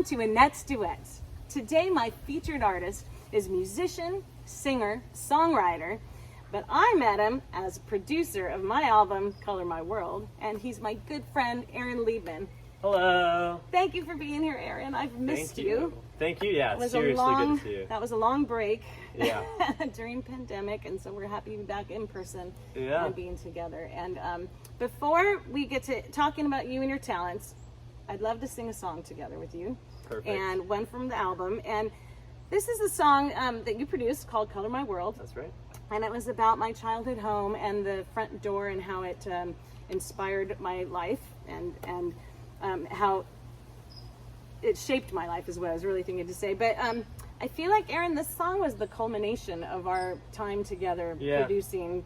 Welcome to Annette's Duets. Today my featured artist is musician, singer, songwriter, but I met him as producer of my album, Color My World, and he's my good friend, Aaron Liebman. Hello. Thank you for being here, Aaron. I've missed you. Thank you. Yeah, seriously good to see you. That was a long break Yeah. during pandemic, and so we're happy to be back in person Yeah. and being together. And before we get to talking about you and your talents, I'd love to sing a song together with you. Perfect. And one from the album. And this is the song that you produced called Color My World. That's right. And it was about my childhood home and the front door and how it inspired my life and how it shaped my life is what I was really thinking to say. But I feel like, Aaron, this song was the culmination of our time together, producing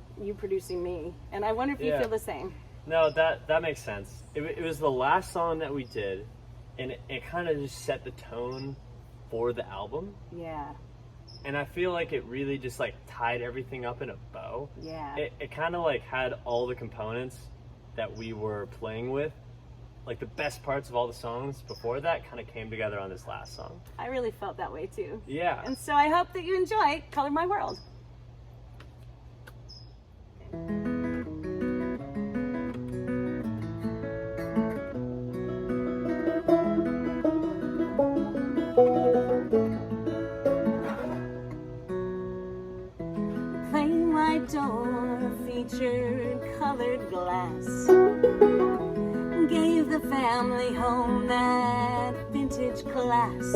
me. And I wonder if you feel the same. No, that makes sense. It was the last song that we did, and it kind of just set the tone for the album. Yeah. And I feel like it really just like tied everything up in a bow. Yeah. It kind of like had all the components that we were playing with. Like the best parts of all the songs before that kind of came together on this last song. I really felt that way too. Yeah. And so I hope that you enjoy Color My World. Plain white door featured colored glass, gave the family home that vintage class.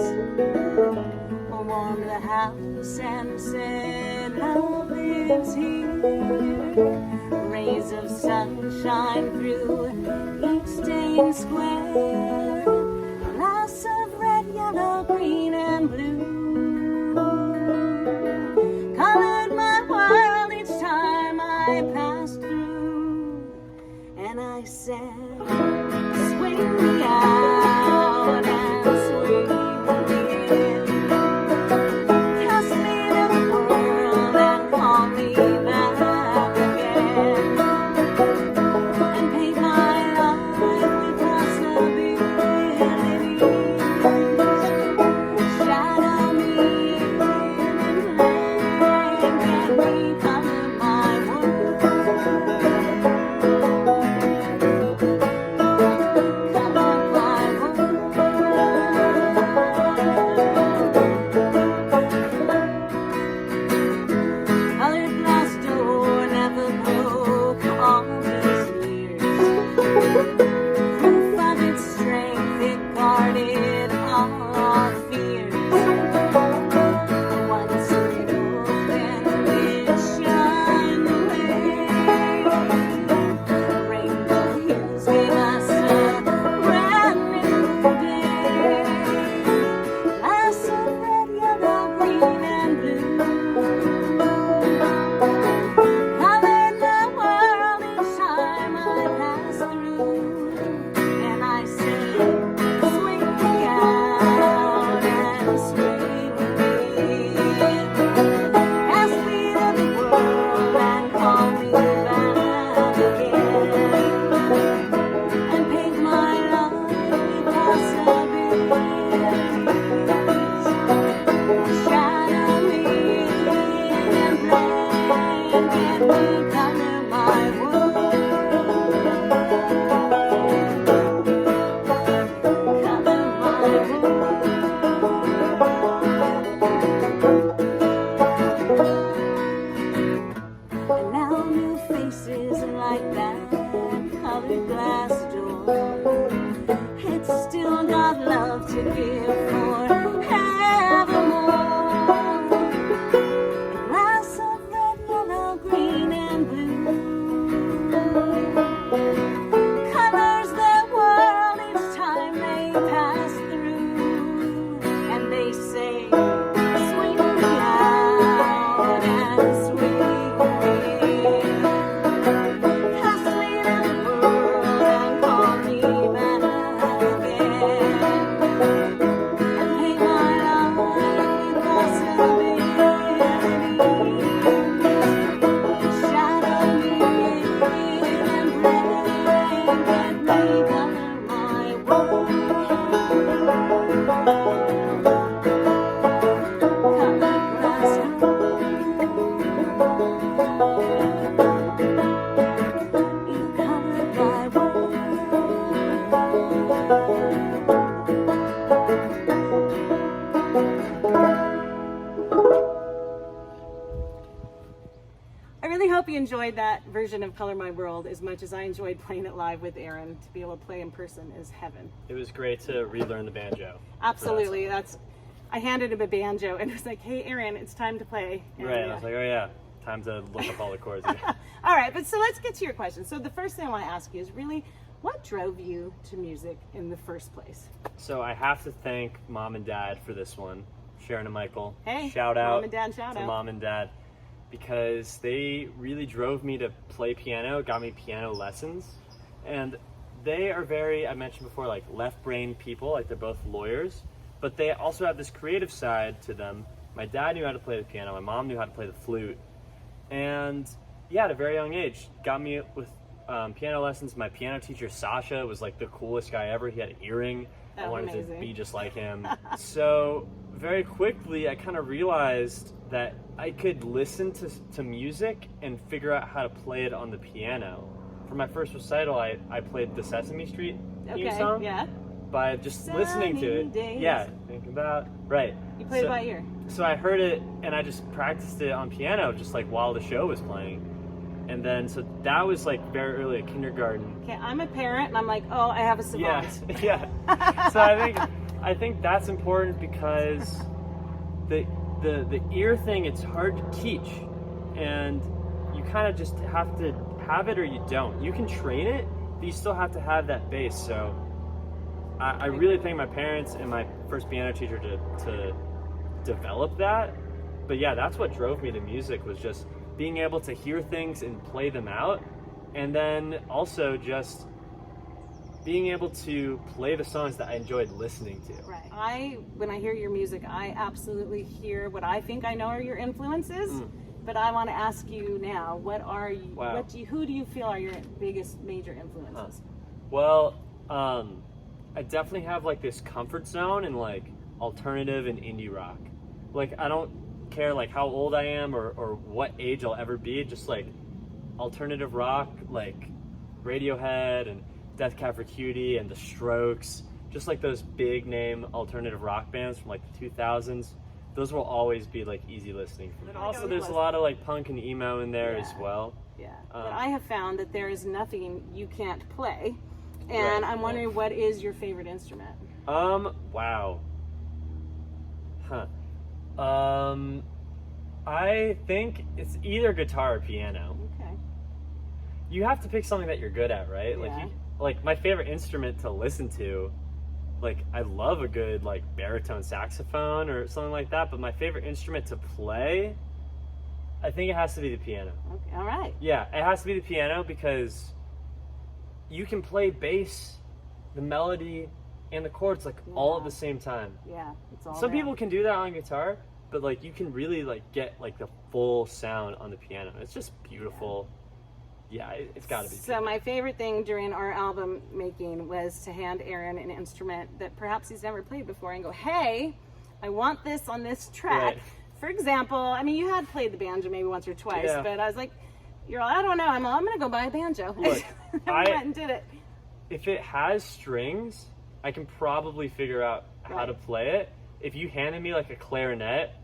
Warmed the house and said, love lives here. Rays of sunshine through each stained square. Glass of red, yellow, green, and blue. Colored my world each time I passed through. And I said, swing me out and swing me in. Cast me to the world and call me back again. And paint my life with possibilities. Shadow me in blank and recolor my world. Color my enjoyed that version of Color My World as much as I enjoyed playing it live with Aaron. To be able to play in person is heaven. It was great to relearn the banjo. Absolutely. I handed him a banjo and was like, hey, Aaron, it's time to play. And, Right, I was like, oh yeah, time to look up all the chords again. All right, but so let's get to your question. So the first thing I want to ask you is really, what drove you to music in the first place? So I have to thank Mom and Dad for this one, Sharon and Michael. Hey, shout out Mom and Dad, shout to out. Mom and Dad, because they really drove me to play piano, got me piano lessons, and they are very, I mentioned before, like left-brain people, like they're both lawyers, but they also have this creative side to them. My dad knew how to play the piano, my mom knew how to play the flute, and yeah, at a very young age, got me with piano lessons. My piano teacher, Sasha, was like the coolest guy ever. He had an earring. I wanted to be just like him. So very quickly, I kind of realized that I could listen to music and figure out how to play it on the piano. For my first recital, I played the Sesame Street theme song by just listening to it. Days. Yeah, thinking about, right. You played it by ear. So I heard it and I just practiced it on piano just like while the show was playing. And then, so that was like very early at kindergarten. Okay, I'm a parent and I'm like, oh, I have a savant. Yeah. So I think that's important because the ear thing, it's hard to teach, and you kind of just have to have it or you don't. You can train it, but you still have to have that base. So I really thank my parents and my first piano teacher to develop that. But yeah, that's what drove me to music, was just being able to hear things and play them out, and then also just being able to play the songs that I enjoyed listening to. Right. When I hear your music, I absolutely hear what I think I know are your influences. But I want to ask you now, what are you? Wow. Who do you feel are your biggest major influences? Well, I definitely have like this comfort zone in like alternative and indie rock. Like I don't care like how old I am or what age I'll ever be, just like alternative rock, like Radiohead and Death Cab for Cutie and The Strokes, just like those big name alternative rock bands from like the 2000s. Those will always be like easy listening for me. Also, there's a lot of like punk and emo in there as well. Yeah. But I have found that there is nothing you can't play, and I'm wondering, what is your favorite instrument? Wow. I think it's either guitar or piano. Okay. You have to pick something that you're good at, right? Yeah. Like my favorite instrument to listen to, like I love a good like baritone saxophone or something like that, but my favorite instrument to play, I think it has to be the piano. Okay. All right. Yeah, it has to be the piano because you can play bass, the melody, and the chords like all at the same time. Yeah, it's all Some there. people can do that on guitar, but like you can really like get like the full sound on the piano. It's just beautiful. Yeah, it's got to be. So my favorite thing during our album making was to hand Aaron an instrument that perhaps he's never played before and go, hey, I want this on this track. Right. For example, I mean, you had played the banjo maybe once or twice, but I was like, you're all, I don't know, I'm going to go buy a banjo. Look, I went and did it. If it has strings, I can probably figure out how to play it. If you handed me like a clarinet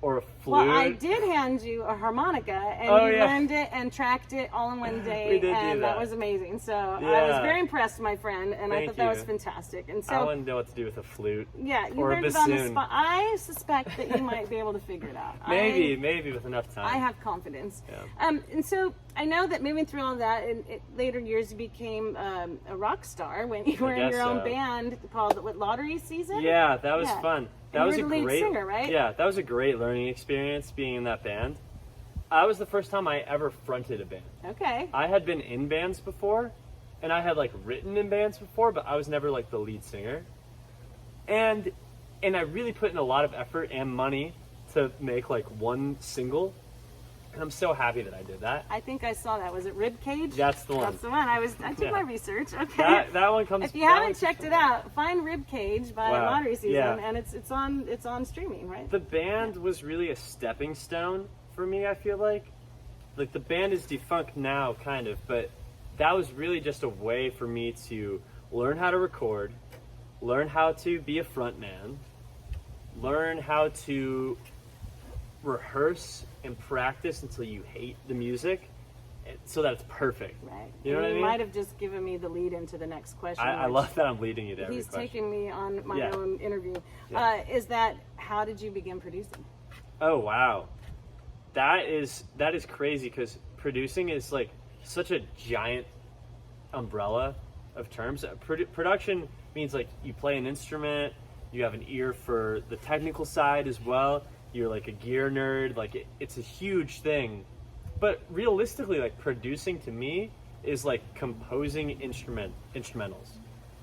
or a flute. Well, I did hand you a harmonica, and you learned it and tracked it all in one day, We did and do that that was amazing. So I was very impressed, my friend, and I thought that was fantastic. And so I wouldn't know what to do with a flute. Yeah, you or learned a it on the bassoon. spot. I suspect that you might be able to figure it out. Maybe with enough time. I have confidence. Yeah. And so I know that moving through all that, in later years you became a rock star when you were in your own band called Lottery Season. Yeah, that was fun. That was you were the lead singer, right? Yeah, that was a great learning experience being in that band. That was the first time I ever fronted a band. Okay. I had been in bands before, and I had like written in bands before, but I was never like the lead singer. And I really put in a lot of effort and money to make like one single. And I'm so happy that I did that. I think I saw that. Was it Ribcage? That's the one. That's the one. I did my research. Okay. That one comes. If you haven't checked it out, find Ribcage by Lottery Season, Yeah. and it's on streaming, right? The band was really a stepping stone for me. I feel like the band is defunct now, kind of, but that was really just a way for me to learn how to record, learn how to be a front man, learn how to rehearse and practice until you hate the music, so that it's perfect. Right. You know and what I you mean? might have just given me the lead into the next question. I which love that I'm leading you to every he's question. taking me on my Yeah. own interview. Yeah. Is that how did you begin producing? Oh wow, that is crazy because producing is like such a giant umbrella of terms. Production means like you play an instrument, you have an ear for the technical side as well. You're like a gear nerd. Like it's a huge thing, but realistically, like producing to me is like composing instrumentals.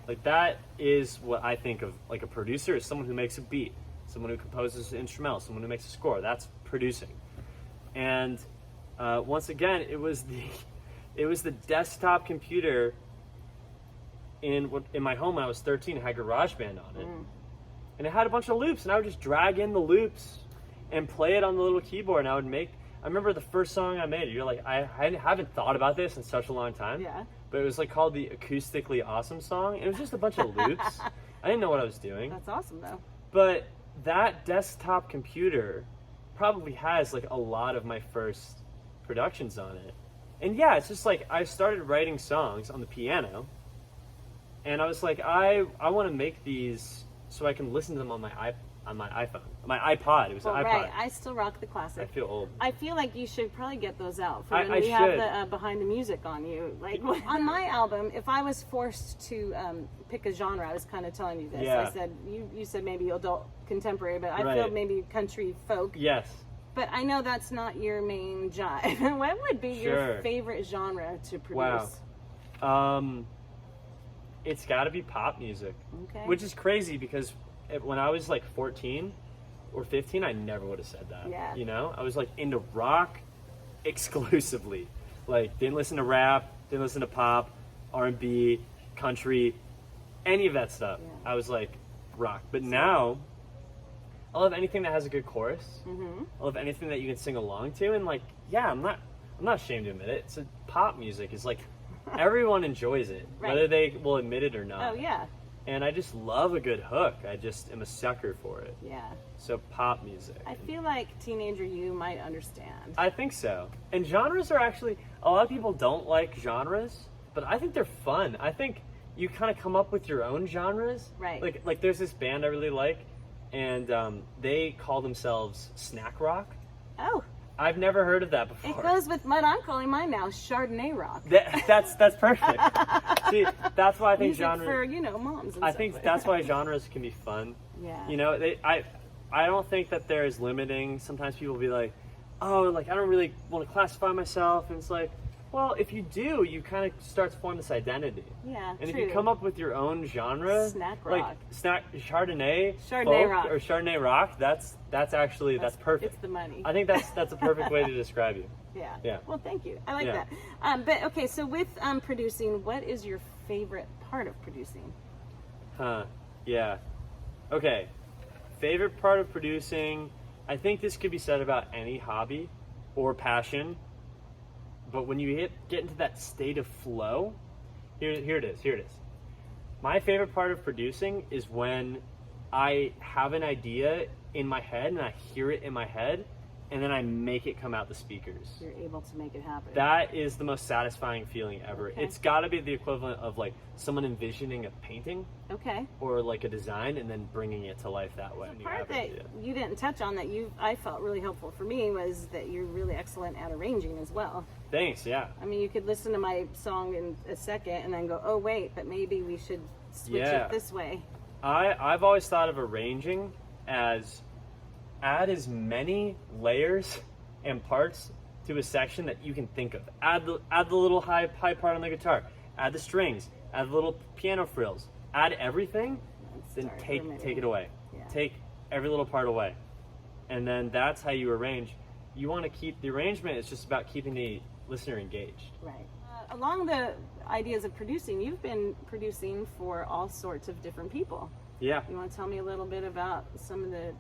Like that is what I think of like a producer is someone who makes a beat, someone who composes an instrumental, someone who makes a score. That's producing. And once again, it was the desktop computer in my home when I was 13. It had GarageBand on it, and it had a bunch of loops, and I would just drag in the loops and play it on the little keyboard. And I would make. I remember the first song I made. You're like, I haven't thought about this in such a long time. Yeah. But it was like called the Acoustically Awesome song. It was just a bunch of loops. I didn't know what I was doing. That's awesome though. But that desktop computer probably has like a lot of my first productions on it. And yeah, it's just like I started writing songs on the piano, and I was like, I want to make these so I can listen to them on my iPhone, my iPod. It was an iPod. Right. I still rock the classic. I feel old. I feel like you should probably get those out for I when we should. have the behind the music on you. Like on my album, if I was forced to pick a genre, I was kind of telling you this. Yeah. I said you said maybe adult contemporary, but I Right. feel maybe country folk. Yes. But I know that's not your main jive. What would be your Sure. favorite genre to produce? Wow. It's got to be pop music, Okay. which is crazy because when I was like 14 or 15, I never would have said that. Yeah. You know, I was like into rock exclusively. Like didn't listen to rap, didn't listen to pop, R&B, country, any of that stuff. Yeah. I was like rock. But now I love anything that has a good chorus. Mm-hmm. I love anything that you can sing along to, and like, yeah, I'm not ashamed to admit it. It's pop music is like everyone enjoys it, Right. whether they will admit it or not. Oh yeah. And I just love a good hook. I just am a sucker for it. Yeah. So pop music. I feel like teenager you might understand. I think so. And genres are actually, a lot of people don't like genres, but I think they're fun. I think you kind of come up with your own genres. Right. Like there's this band I really like, and they call themselves snack rock. Oh, I've never heard of that before. it goes with what I'm calling mine now, Chardonnay rock. That's perfect. See, that's why I think Music genres. for moms. And I stuff think like that's that. why genres can be fun. Yeah. You know, I don't think that there is limiting. Sometimes people be like, oh, like I don't really want to classify myself, and it's like, well, if you do, you kind of start to form this identity. Yeah, And true. if you come up with your own genre, Snack like rock. Chardonnay Chardonnay folk rock. or Chardonnay rock, that's actually that's perfect. It's the money. I think that's a perfect way to describe you. Yeah. Yeah. Well, thank you. I like Yeah. that. But okay, so with producing, what is your favorite part of producing? Huh. Yeah. Okay. Favorite part of producing, I think this could be said about any hobby or passion. But when you get into that state of flow, here it is. My favorite part of producing is when I have an idea in my head and I hear it in my head and then I make it come out the speakers. You're able to make it happen. That is the most satisfying feeling ever. Okay. It's got to be the equivalent of like someone envisioning a painting Okay. or like a design and then bringing it to life that way. The when you part have an that idea. you didn't touch on that I felt really helpful for me was that you're really excellent at arranging as well. Thanks, yeah. I mean, you could listen to my song in a second and then go, oh wait, but maybe we should switch Yeah. it this way. I've always thought of arranging as add as many layers and parts to a section that you can think of. Add the little high part on the guitar. Add the strings. Add the little piano frills. Add everything. Then Sorry, take for a minute. it away. Yeah. Take every little part away, and then that's how you arrange. You want to keep the arrangement. It's just about keeping the listener engaged. Right. Along the ideas of producing, you've been producing for all sorts of different people. Yeah, You want to tell me a little bit about some of the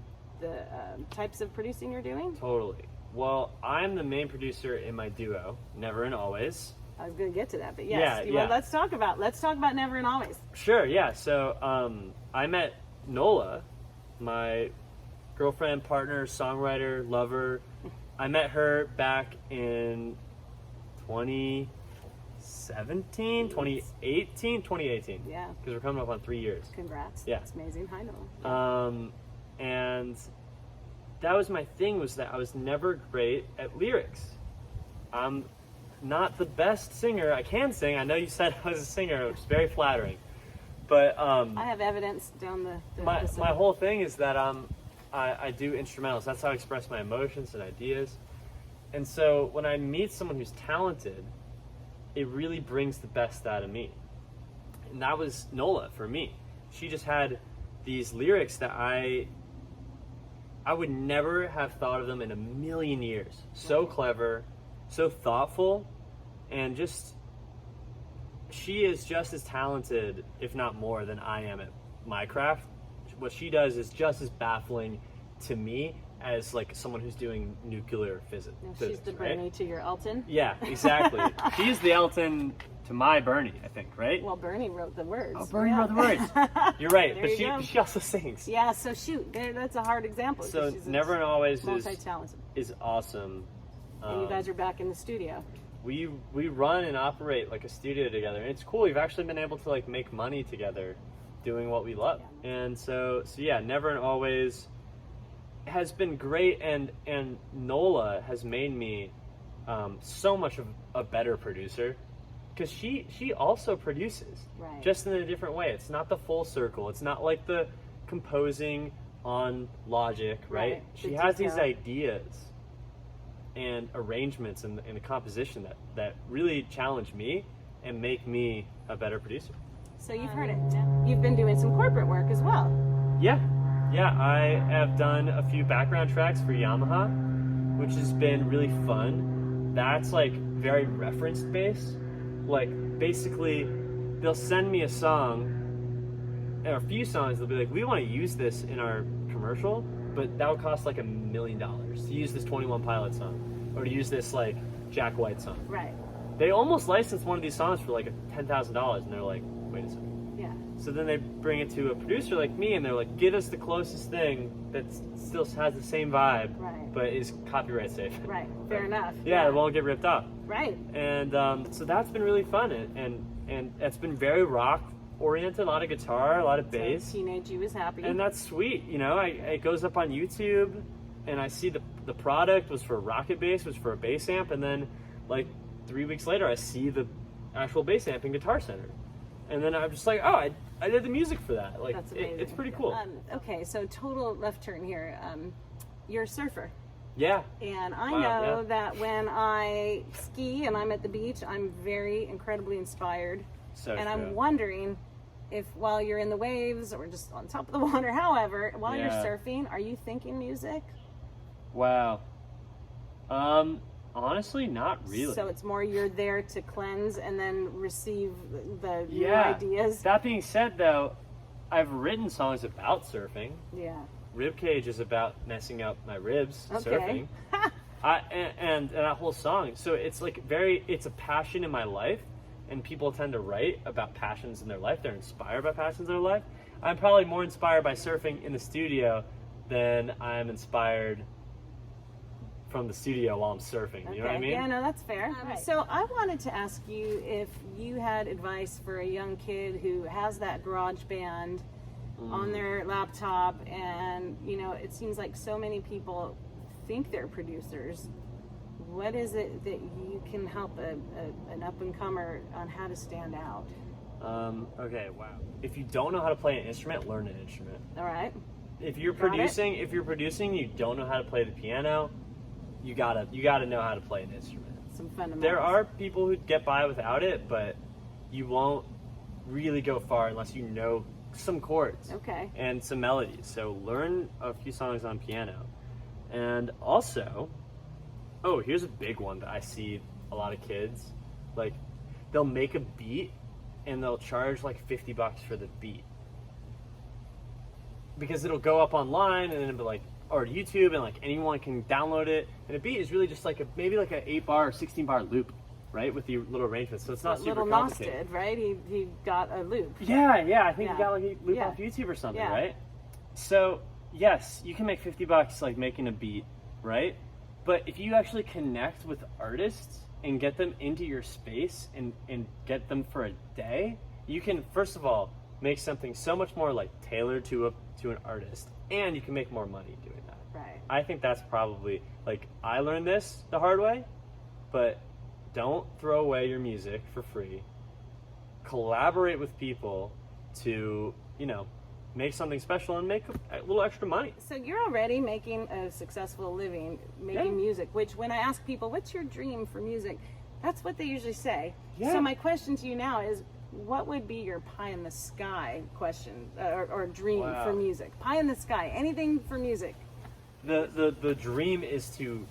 types of producing you're doing? totally. Well, I'm the main producer in my duo, Never and Always. I was going to get to that, but yes. Yeah, Well, yeah. let's talk about Never and Always. Sure, yeah. So I met Nola, my girlfriend, partner, songwriter, lover. I met her back in 2017, 2018. Yeah. Because we're coming up on 3 years. Congrats. Yeah. That's amazing. Hi, Noel. And that was my thing, was that I was never great at lyrics. I'm not the best singer. I can sing. I know you said I was a singer, which is very flattering. But I have evidence down the my whole thing is that I do instrumentals. That's how I express my emotions and ideas. And so when I meet someone who's talented, it really brings the best out of me. And that was Nola for me. She just had these lyrics that I would never have thought of them in a million years. So clever, so thoughtful, and just, she is just as talented, if not more, than I am at my craft. What she does is just as baffling to me as like someone who's doing nuclear physics. She's the Bernie, right? To your Elton. Yeah, exactly. She's the Elton to my Bernie, I think, right? Well, Bernie wrote the words. Oh, Bernie wrote the words. You're right, but she also sings. Yeah, so shoot, that's a hard example. So Never and Always multi-talented. Is awesome. And you guys are back in the studio. We run and operate like a studio together, and it's cool. We've actually been able to like make money together doing what we love. Yeah. And so yeah, Never and Always has been great, and Nola has made me so much of a better producer, because she also produces, right, just in a different way. It's not the full circle. It's not like the composing on Logic, right? She has these ideas and arrangements and the composition that really challenge me and make me a better producer. So you've heard it. You've been doing some corporate work as well. Yeah, I have done a few background tracks for Yamaha, which has been really fun. That's like very reference based. Like basically, they'll send me a song, or a few songs. They'll be like, "We want to use this in our commercial, but that would cost like $1 million to use this 21 Pilot song, or to use this like Jack White song." Right. They almost licensed one of these songs for like $10,000, and they're like, "Wait a second." Yeah. So then they bring it to a producer like me, and they're like, "Get us the closest thing that still has the same vibe, right, but is copyright safe." Right. Fair enough. Yeah, it won't get ripped off. Right. And so that's been really fun, and it's been very rock oriented, a lot of guitar, a lot of bass. So teenage you is happy. And that's sweet, you know. It goes up on YouTube, and I see the product was for a Rocket bass, was for a bass amp, and then like 3 weeks later, I see the actual bass amp in Guitar Center, and then I'm just like, oh, I did the music for that. Like, that's amazing. It's pretty cool. Okay, so total left turn here. You're a surfer. Yeah. And I know that when I ski and I'm at the beach, I'm very incredibly inspired. So and true. I'm wondering if while you're in the waves or just on top of the water, however, while you're surfing, are you thinking music? Wow. Honestly, not really. So it's more you're there to cleanse and then receive the new ideas. That being said, though, I've written songs about surfing. Yeah. Ribcage is about messing up my ribs surfing. And that whole song. So it's like it's a passion in my life, and people tend to write about passions in their life. They're inspired by passions in their life. I'm probably more inspired by surfing in the studio than I'm inspired from the studio while I'm surfing. You know what I mean? Yeah, no, that's fair. So I wanted to ask you if you had advice for a young kid who has that garage band on their laptop, and you know, it seems like so many people think they're producers. What is it that you can help an up-and-comer on how to stand out? Okay, wow. If you don't know how to play an instrument, learn an instrument. All right. If you're producing, you don't know how to play the piano, you gotta know how to play an instrument. Some fundamentals. There are people who get by without it, but you won't really go far unless you know some chords and some melodies. So learn a few songs on piano. And also, here's a big one that I see a lot of kids, like they'll make a beat and they'll charge like $50 for the beat, because it'll go up online and then it'll be like, or YouTube, and like anyone can download it. And a beat is really just like maybe like an 8-bar or 16-bar loop, right, with the little arrangements. So it's not super complicated. Little Nos did, right? He got a loop. Yeah. I think he got like a loop off YouTube or something, right? So yes, you can make $50 like making a beat, right? But if you actually connect with artists and get them into your space and get them for a day, you can, first of all, make something so much more like tailored to an artist, and you can make more money doing that. Right. I think that's probably, like, I learned this the hard way, but don't throw away your music for free. Collaborate with people to, you know, make something special and make a little extra money. So you're already making a successful living making music, which when I ask people, what's your dream for music? That's what they usually say. Yeah. So my question to you now is, what would be your pie in the sky question or dream for music? Pie in the sky, anything for music. The dream is to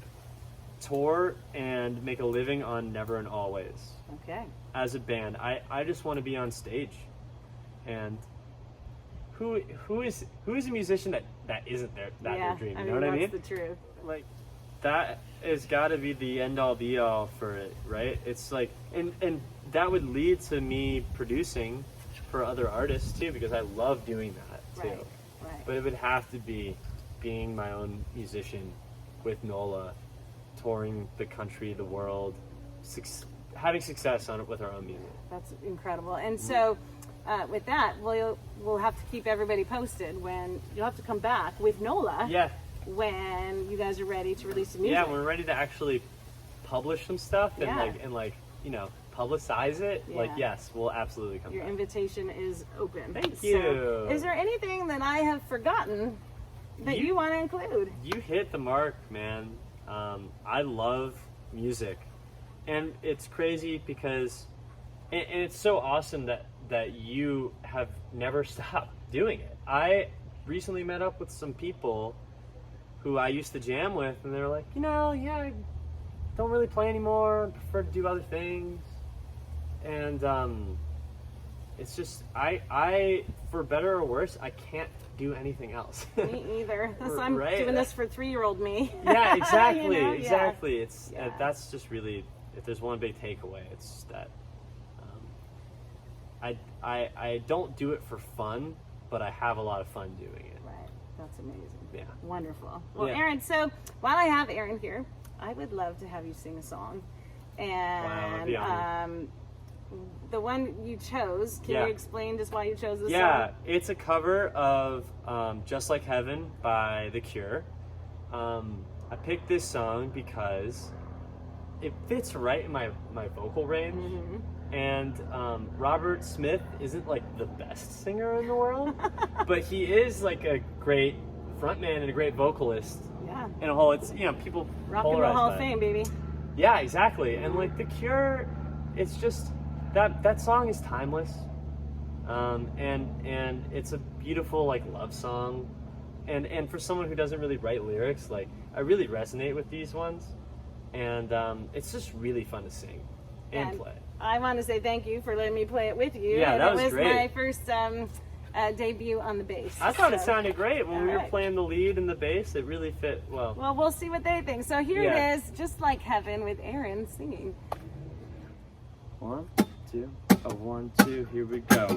tour and make a living on Never and Always. Okay. As a band, I just want to be on stage, and who is a musician that isn't their dream? You know what I mean? That's the truth. Like, that has got to be the end all be all for it, right? It's like, and that would lead to me producing for other artists too, because I love doing that too. Right. But it would have to be being my own musician with NOLA, touring the country, the world, having success on it with our own music. That's incredible. And so, with that, we'll have to keep everybody posted when you'll have to come back with NOLA. Yeah. When you guys are ready to release some music. Yeah, we're ready to actually publish some stuff and you know, publicize it. Yeah. Like, yes, we'll absolutely come Your back. invitation is open. Thank So, you. is there anything that I have forgotten that you want to include? You hit the mark, man. I love music, and it's crazy because, and it's so awesome that you have never stopped doing it. I recently met up with some people who I used to jam with, and they were like, you know, yeah, I don't really play anymore. I prefer to do other things, and it's just I for better or worse, I can't do anything else. Me either. I'm doing this for 3-year-old me. Yeah, exactly, You know? exactly. Yeah. It's that's just really, if there's one big takeaway, it's that I don't do it for fun, but I have a lot of fun doing it. Right. That's amazing. Yeah. Wonderful. Well, Yeah. Aaron, so while I have Aaron here, I would love to have you sing a song. Wow, that'd be And the one you chose, can Yeah. you explain just why you chose this Yeah, song? it's a cover of Just Like Heaven by The Cure. I picked this song because it fits right in my vocal range. Mm-hmm. And Robert Smith isn't like the best singer in the world, but he is like a great frontman and a great vocalist. Yeah. And a whole, it's, you know, people Rock and Roll polarized Hall by of it. Fame, baby. Yeah, exactly. And like The Cure, it's just that song is timeless, and it's a beautiful like love song, and for someone who doesn't really write lyrics, like I really resonate with these ones, and it's just really fun to sing and play. I want to say thank you for letting me play it with you. Yeah, that was It was great. my first debut on the bass. I thought it So- sounded great when we were Alright. playing the lead and the bass. It really fit well. Well, we'll see what they think. So here Yeah. it is, Just Like Heaven with Aaron singing. 1, 2, 1, 2, here we go.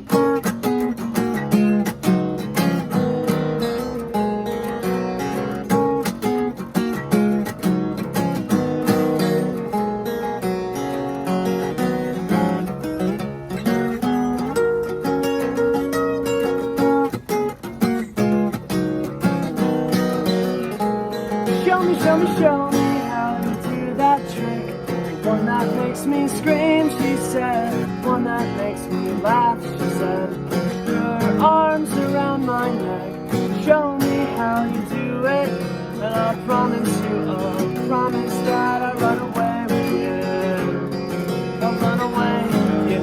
Show me how you do that trick. One that makes me scream, she said. One that makes me laugh, she said. Put your arms around my neck. Show me how you do it. And I promise that I'll run away with you. I'll run away with you.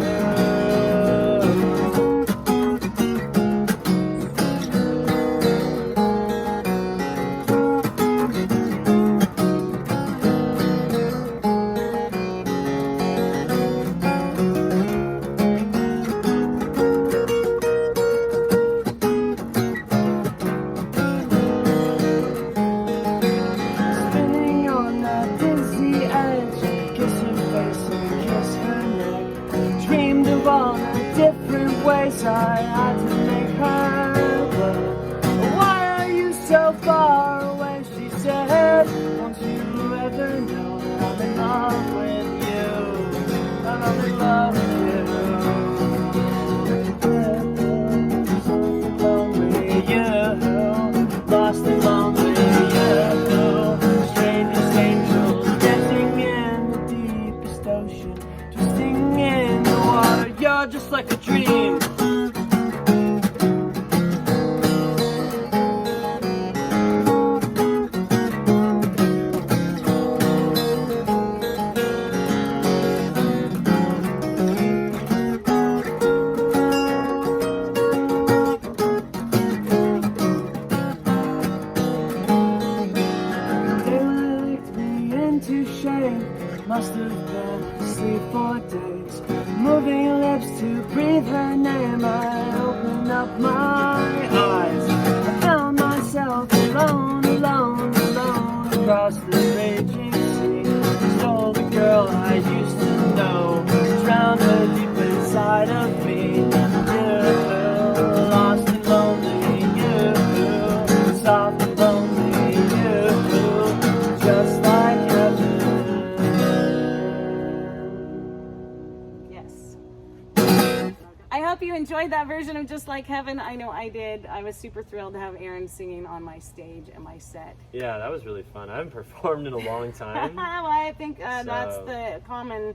enjoyed that version of Just Like Heaven. I know I did. I was super thrilled to have Aaron singing on my stage and my set. Yeah, that was really fun. I haven't performed in a long time. Well, I think that's the common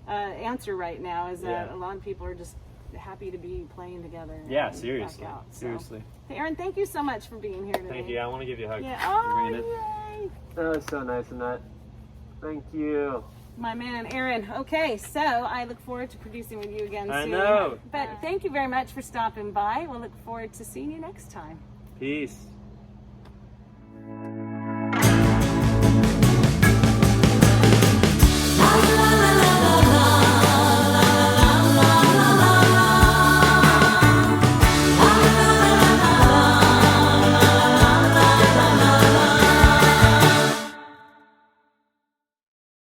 answer right now, is that Yeah. a lot of people are just happy to be playing together. Yeah, and seriously. back out. So, Seriously. Aaron, thank you so much for being here today. Thank you. I want to give you a hug. Yeah. Oh, Read it. yay. That was so nice, Annette. Thank you. My man, Aaron. Okay, so I look forward to producing with you again soon. I know. But thank you very much for stopping by. We'll look forward to seeing you next time. Peace.